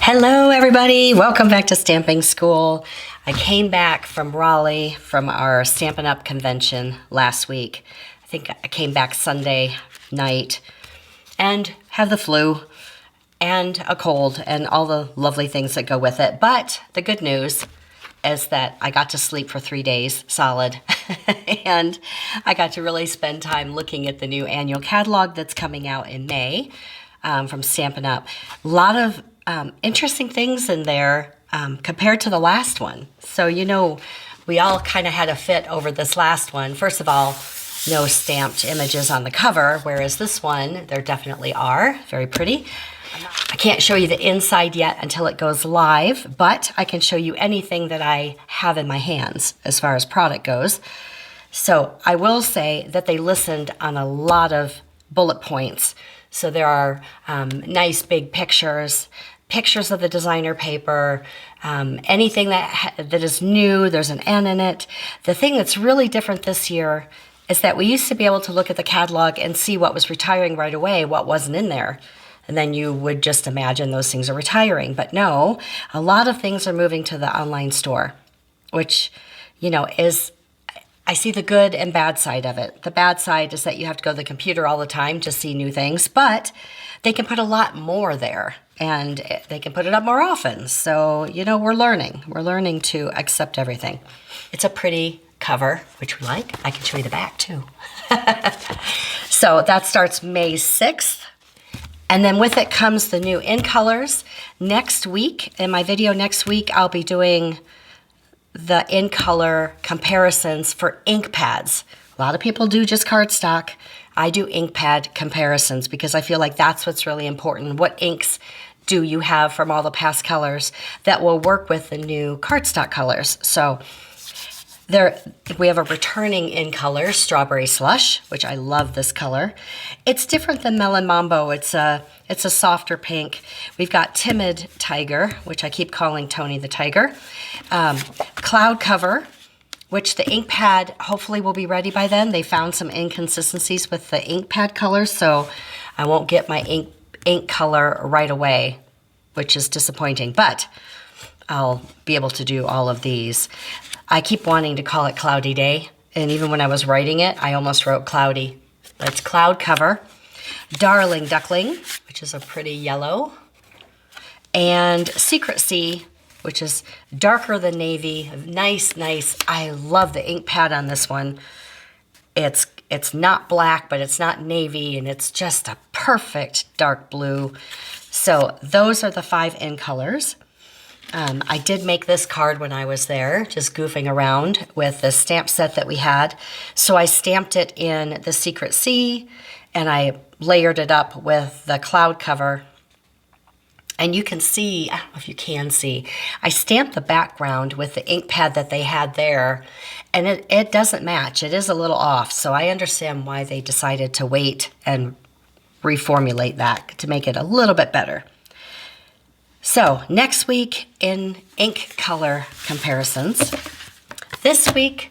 Hello everybody, welcome back to Stamping School. I came back from Raleigh from our Stampin' Up! Convention last week. I think I came back Sunday night and have the flu and a cold and all the lovely things that go with it. But the good news is that I got to sleep for 3 days solid and I got to really spend time looking at the new annual catalog that's coming out in May from Stampin' Up! A lot of interesting things in there compared to the last one. So, you know, we all kind of had a fit over this last one. First of all, no stamped images on the cover, whereas this one, there definitely are. Very pretty. I can't show you the inside yet until it goes live, but I can show you anything that I have in my hands as far as product goes. So I will say that they listened on a lot of bullet points. So there are nice big pictures of the designer paper, anything that is new, there's an N in it. The thing that's really different this year is that we used to be able to look at the catalog and see what was retiring right away, what wasn't in there. And then you would just imagine those things are retiring. But no, a lot of things are moving to the online store, which, you know, is, I see the good and bad side of it. The bad side is that you have to go to the computer all the time to see new things, but they can put a lot more there and they can put it up more often. So, you know, we're learning. We're learning to accept everything. It's a pretty cover, which we like. I can show you the back too. So that starts May 6th. And then with it comes the new in colors. Next week, in my video next week, I'll be doing the in color comparisons for ink pads. A lot of people do just cardstock. I do ink pad comparisons because I feel like that's what's really important. What inks do you have from all the past colors that will work with the new cardstock colors? So there, we have a returning in color, Strawberry Slush, which I love this color. It's different than Melon Mambo. It's a softer pink. We've got Timid Tiger, which I keep calling Tony the Tiger. Cloud Cover, which the ink pad hopefully will be ready by then. They found some inconsistencies with the ink pad colors, so I won't get my ink color right away, which is disappointing, but I'll be able to do all of these. I keep wanting to call it Cloudy Day, and even when I was writing it, I almost wrote Cloudy. That's Cloud Cover. Darling Duckling, which is a pretty yellow. And Secret Sea, which is darker than navy. Nice, nice. I love the ink pad on this one. It's not black, but it's not navy, and it's just a perfect dark blue. So those are the 5 in colors. I did make this card when I was there, just goofing around with the stamp set that we had. So I stamped it in the Secret Sea, and I layered it up with the cloud cover. And you can see, I don't know if you can see, I stamped the background with the ink pad that they had there, and it doesn't match. It is a little off, so I understand why they decided to wait and reformulate that to make it a little bit better. So next week in ink color comparisons. This week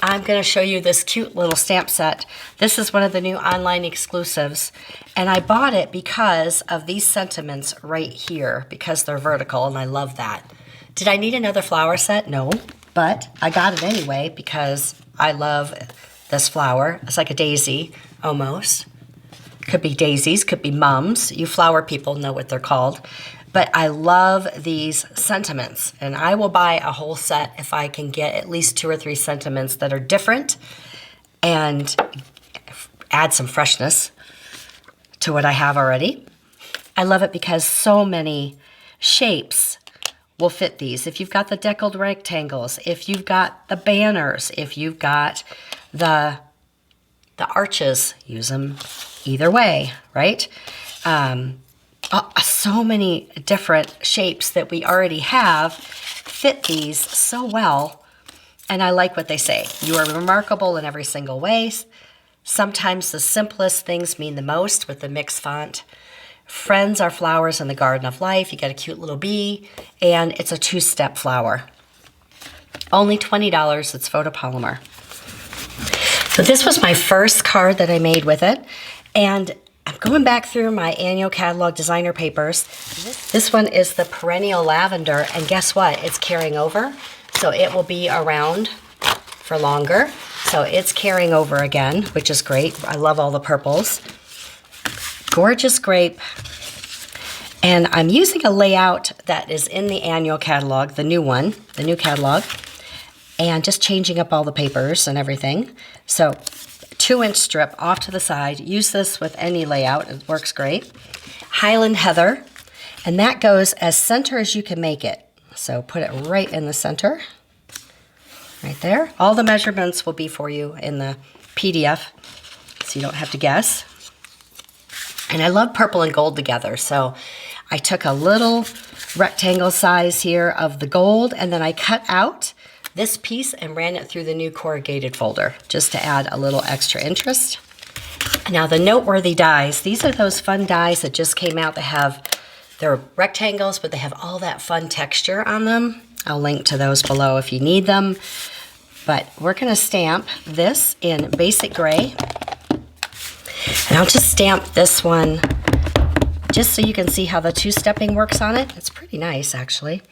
I'm going to show you this cute little stamp set. This is one of the new online exclusives, and I bought it because of these sentiments right here, because they're vertical, and I love that. Did I need another flower set? No, but I got it anyway because I love this flower. It's like a daisy, almost. Could be daisies, could be mums. You flower people know what they're called. But I love these sentiments, and I will buy a whole set if I can get at least 2 or 3 sentiments that are different and add some freshness to what I have already. I love it because so many shapes will fit these. If you've got the deckled rectangles, if you've got the banners, if you've got the arches, use them either way, right? So many different shapes that we already have fit these so well, and I like what they say. You are remarkable in every single way. Sometimes the simplest things mean the most with the mixed font. Friends are flowers in the garden of life. You got a cute little bee, and it's a 2-step flower. Only $20, it's photopolymer. So this was my first card that I made with it, and I'm going back through my annual catalog designer papers. This one is the perennial lavender, and guess what? It's carrying over, so it will be around for longer. So it's carrying over again, which is great. I love all the purples. Gorgeous grape. And I'm using a layout that is in the annual catalog, the new one, the new catalog, and just changing up all the papers and everything. So 2-inch strip off to the side. Use this with any layout. It works great. Highland Heather, and that goes as center as you can make it. So put it right in the center, right there. All the measurements will be for you in the PDF, so you don't have to guess. And I love purple and gold together, so I took a little rectangle size here of the gold, and then I cut out this piece and ran it through the new corrugated folder just to add a little extra interest. Now the noteworthy dies, these are those fun dies that just came out that they're rectangles, but they have all that fun texture on them. I'll link to those below if you need them. But we're gonna stamp this in basic gray. And I'll just stamp this one just so you can see how the two-stepping works on it. It's pretty nice, actually.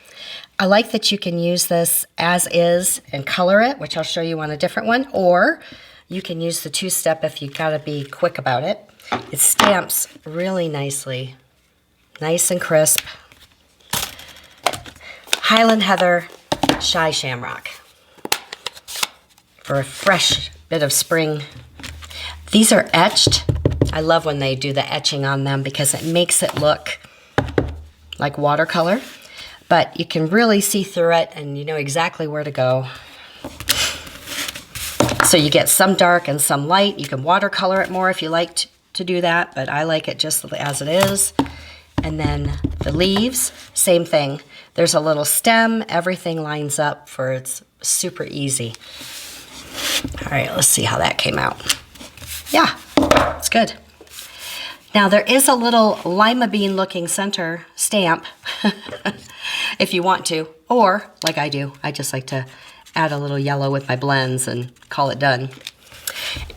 I like that you can use this as is and color it, which I'll show you on a different one, or you can use the two-step if you've gotta be quick about it. It stamps really nicely, nice and crisp. Highland Heather, Shy Shamrock, for a fresh bit of spring. These are etched. I love when they do the etching on them because it makes it look like watercolor, but you can really see through it and you know exactly where to go. So you get some dark and some light. You can watercolor it more if you like to do that, but I like it just as it is. And then the leaves, same thing. There's a little stem, everything lines up for it's super easy. All right, let's see how that came out. Yeah, it's good. Now there is a little lima bean looking center stamp if you want to, or like I do, I just like to add a little yellow with my blends and call it done.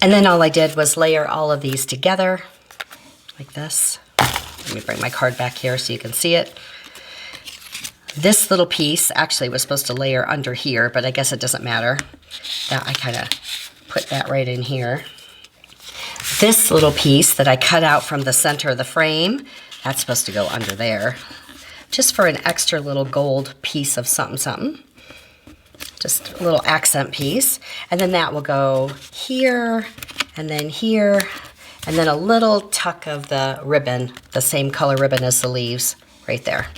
And then all I did was layer all of these together like this. Let me bring my card back here so you can see it. This little piece actually was supposed to layer under here, but I guess it doesn't matter. That I kind of put that right in here. This little piece that I cut out from the center of the frame, that's supposed to go under there. Just for an extra little gold piece of something, something. Just a little accent piece. And then that will go here, and then here, and then a little tuck of the ribbon, the same color ribbon as the leaves, right there.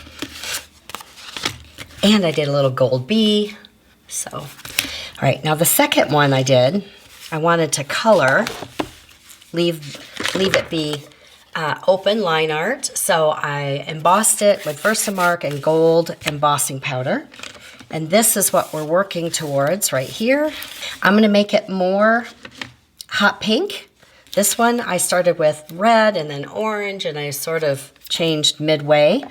And I did a little gold bee. So, all right, now the second one I did, I wanted to color, leave it be open line art. So I embossed it with Versamark and gold embossing powder. And this is what we're working towards right here. I'm gonna make it more hot pink. This one I started with red and then orange, and I sort of changed midway.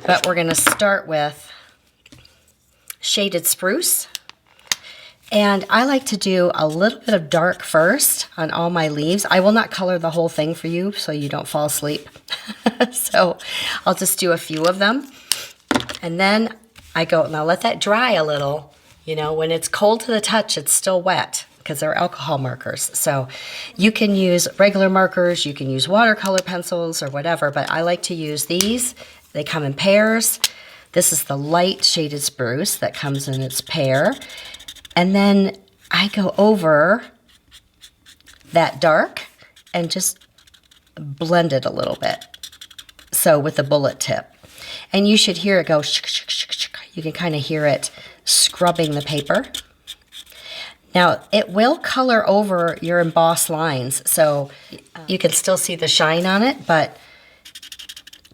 But we're gonna start with shaded spruce. And I like to do a little bit of dark first on all my leaves. I will not color the whole thing for you so you don't fall asleep. So I'll just do a few of them. And then I go, now let that dry a little. You know, when it's cold to the touch, it's still wet because they're alcohol markers. So you can use regular markers, you can use watercolor pencils or whatever, but I like to use these. They come in pairs. This is the light shaded spruce that comes in its pair. And then I go over that dark and just blend it a little bit. So with the bullet tip. And you should hear it go, you can kind of hear it scrubbing the paper. Now it will color over your embossed lines, so you can still see the shine on it, but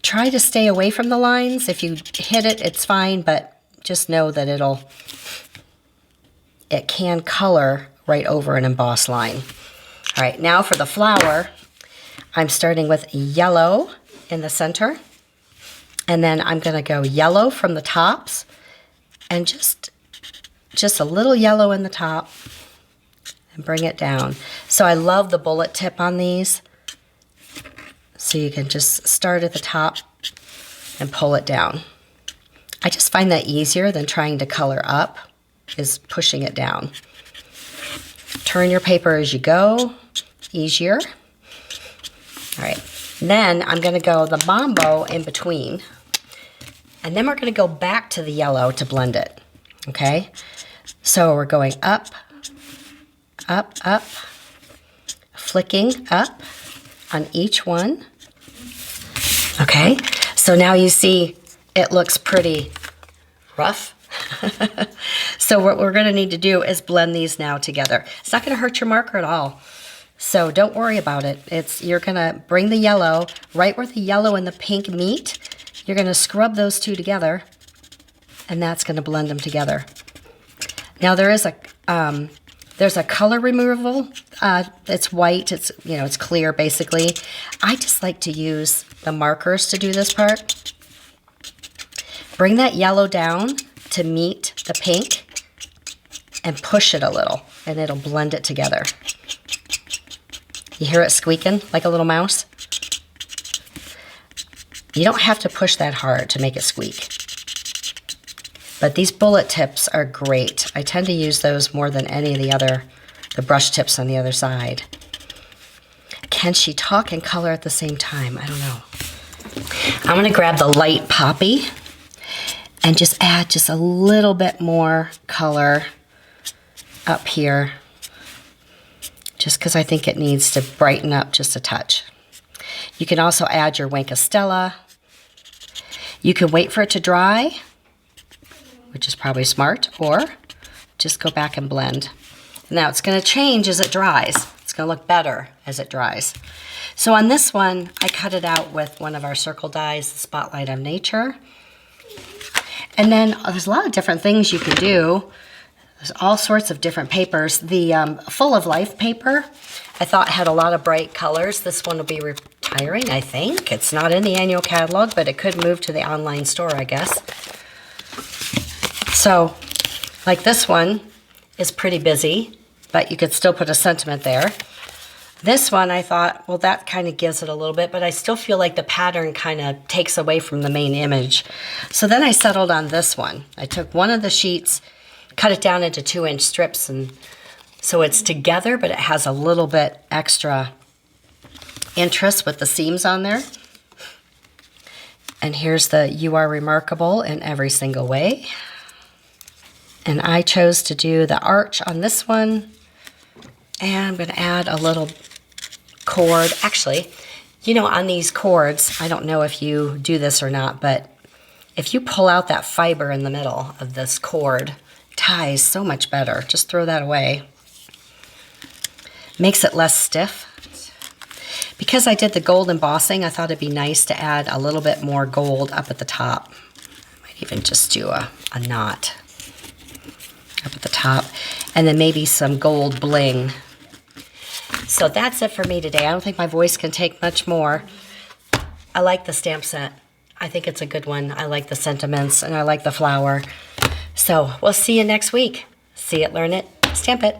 try to stay away from the lines. If you hit it, it's fine, but just know that it can color right over an embossed line. All right, now for the flower, I'm starting with yellow in the center, and then I'm gonna go yellow from the tops, and just a little yellow in the top, and bring it down. So I love the bullet tip on these. So you can just start at the top and pull it down. I just find that easier than trying to color up, is pushing it down. Turn your paper as you go, easier. All right, then I'm gonna go the Mambo in between, and then we're gonna go back to the yellow to blend it, okay? So we're going up, up, up, flicking up on each one. Okay, so now you see it looks pretty rough. So what we're gonna need to do is blend these now together. It's not gonna hurt your marker at all. So don't worry about it. You're gonna bring the yellow right where the yellow and the pink meet. You're gonna scrub those two together, and that's gonna blend them together. Now there's a color removal. It's white. It's clear basically. I just like to use the markers to do this part. Bring that yellow down to meet the pink, and push it a little, and it'll blend it together. You hear it squeaking like a little mouse? You don't have to push that hard to make it squeak. But these bullet tips are great. I tend to use those more than any of the brush tips on the other side. Can she talk and color at the same time? I don't know. I'm gonna grab the light poppy and just add just a little bit more color up here, just because I think it needs to brighten up just a touch. You can also add your Wink of Stella. You can wait for it to dry, which is probably smart, or just go back and blend. Now it's gonna change as it dries. It's gonna look better as it dries. So on this one, I cut it out with one of our circle dies, the Spotlight of Nature. And then there's a lot of different things you can do. There's all sorts of different papers. The Full of Life paper, I thought had a lot of bright colors. This one will be retiring, I think. It's not in the annual catalog, but it could move to the online store, I guess. So, like this one is pretty busy, but you could still put a sentiment there. This one, I thought, well, that kind of gives it a little bit, but I still feel like the pattern kind of takes away from the main image. So then I settled on this one. I took one of the sheets, cut it down into 2-inch strips, and so it's together, but it has a little bit extra interest with the seams on there. And here's the You Are Remarkable in Every Single Way. And I chose to do the arch on this one. And I'm gonna add a little cord. Actually, on these cords, I don't know if you do this or not, but if you pull out that fiber in the middle of this cord, it ties so much better. Just throw that away. Makes it less stiff. Because I did the gold embossing, I thought it'd be nice to add a little bit more gold up at the top. I might even just do a knot up at the top, and then maybe some gold bling. So that's it for me today. I don't think my voice can take much more. I like the stamp set. I think it's a good one. I like the sentiments, and I like the flower. So we'll see you next week. See it, learn it, stamp it.